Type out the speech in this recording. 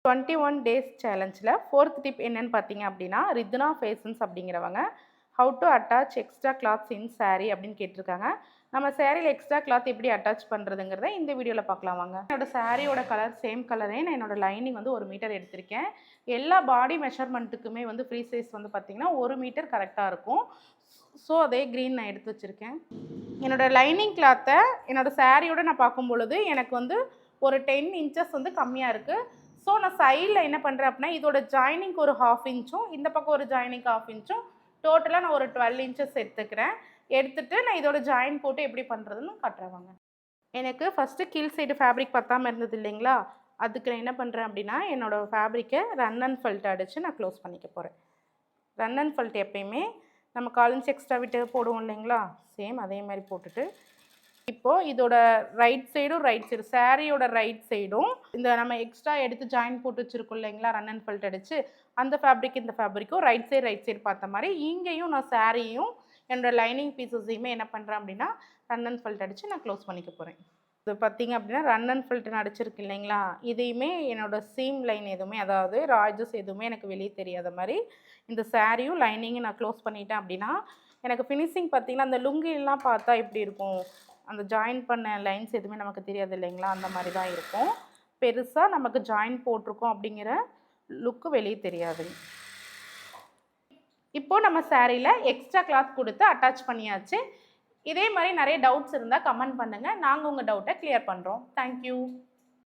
21 days சேலஞ்சில் 4th tip என்னன்னு பார்த்தீங்க அப்படின்னா, ரித்னா ஃபேஷன்ஸ் அப்படிங்கிறவங்க how to attach extra clothes in saree அப்படின்னு கேட்டிருக்காங்க. நம்ம சேரீல எக்ஸ்ட்ரா கிளாத் எப்படி அட்டாச் பண்ணுறதுங்கிறத இந்த வீடியோவில் பார்க்கலாம் வாங்க. என்னோட சாரியோட கலர் சேம் கலரே நான் என்னோட லைனிங் வந்து 1 மீட்டர் எடுத்திருக்கேன். எல்லா பாடி மெஷர்மெண்ட்டுக்குமே வந்து ஃப்ரீ சைஸ் வந்து பார்த்திங்கன்னா 1 மீட்டர் கரெக்டாக இருக்கும். ஸோ அதே க்ரீன் நான் எடுத்து வச்சுருக்கேன். என்னோடய லைனிங் கிளாத்தை என்னோடய சாரியோட நான் பார்க்கும் பொழுது எனக்கு வந்து ஒரு 10 இன்ச்சஸ் வந்து கம்மியாக இருக்குது. ஸோ நான் சைடில் என்ன பண்ணுறேன் அப்படின்னா, இதோட ஜாயினிங்க்கு ஒரு 1/2 இன்ச்சும் இந்த பக்கம் ஒரு ஜாயினிங்க்கு 1/2 இன்ச்சும் டோட்டலாக நான் ஒரு 12 இன்ச்சஸ் எடுத்துக்கிறேன். எடுத்துகிட்டு நான் இதோட ஜாயின் போட்டு எப்படி பண்ணுறதுன்னு காட்டுறேன். எனக்கு ஃபஸ்ட்டு கீழ் சைடு ஃபேப்ரிக் பத்தாமல் இருந்தது இல்லைங்களா, அதுக்கு நான் என்ன பண்ணுறேன் அப்படின்னா, என்னோடய ஃபேப்ரிக்கை ரன் அண்ட் ஃபெல்ட் அடித்து நான் க்ளோஸ் பண்ணிக்க போகிறேன். ரன் அண்ட் ஃபெல்ட் எப்பயுமே நம்ம 1/4 இன்ச் எக்ஸ்ட்ரா விட்டு போடுவோம் இல்லைங்களா, சேம் அதே மாதிரி போட்டுட்டு இப்போது இதோட ரைட் சைடு சாரியோட ரைட் சைடும் இந்த நம்ம எக்ஸ்ட்ரா எடுத்து ஜாயின் போட்டு வச்சுருக்கோம் இல்லைங்களா, ரன் அண்ட் ஃபெல்ட் அடித்து அந்த ஃபேப்ரிக் இந்த ஃபேப்ரிக்கும் ரைட் சைடு பார்த்த மாதிரி இங்கேயும் நான் சாரியும் என்னோட லைனிங் பீசஸையுமே என்ன பண்ணுறேன் அப்படின்னா ரன் அண்ட் ஃபெல்ட் அடித்து நான் க்ளோஸ் பண்ணிக்க போகிறேன். இது பார்த்திங்க அப்படின்னா ரன் அண்ட் ஃபெல்ட் அடிச்சிருக்கு இல்லைங்களா, இதையுமே என்னோடய சீம் லைன் எதுவுமே, அதாவது ராஜஸ் எதுவுமே எனக்கு வெளியே தெரியாத மாதிரி இந்த சாரியும் லைனிங்கும் நான் க்ளோஸ் பண்ணிட்டேன் அப்படின்னா எனக்கு ஃபினிஷிங் பார்த்திங்கன்னா அந்த லுங்கிலாம் பார்த்தா எப்படி இருக்கும், அந்த ஜாயின் பண்ண லைன்ஸ் எதுவுமே நமக்கு தெரியாது இல்லைங்களா, அந்த மாதிரி தான் இருக்கும். பெருசாக நமக்கு ஜாயின் போட்டிருக்கோம் அப்படிங்கிற லுக்கு வெளியே தெரியாது. இப்போது நம்ம சாரியில் எக்ஸ்ட்ரா கிளாத் கொடுத்து அட்டாச் பண்ணியாச்சு. இதே மாதிரி நிறைய டவுட்ஸ் இருந்தால் கமெண்ட் பண்ணுங்கள். நாங்கள் உங்கள் டவுட்டை கிளியர் பண்ணுறோம். தேங்க்யூ.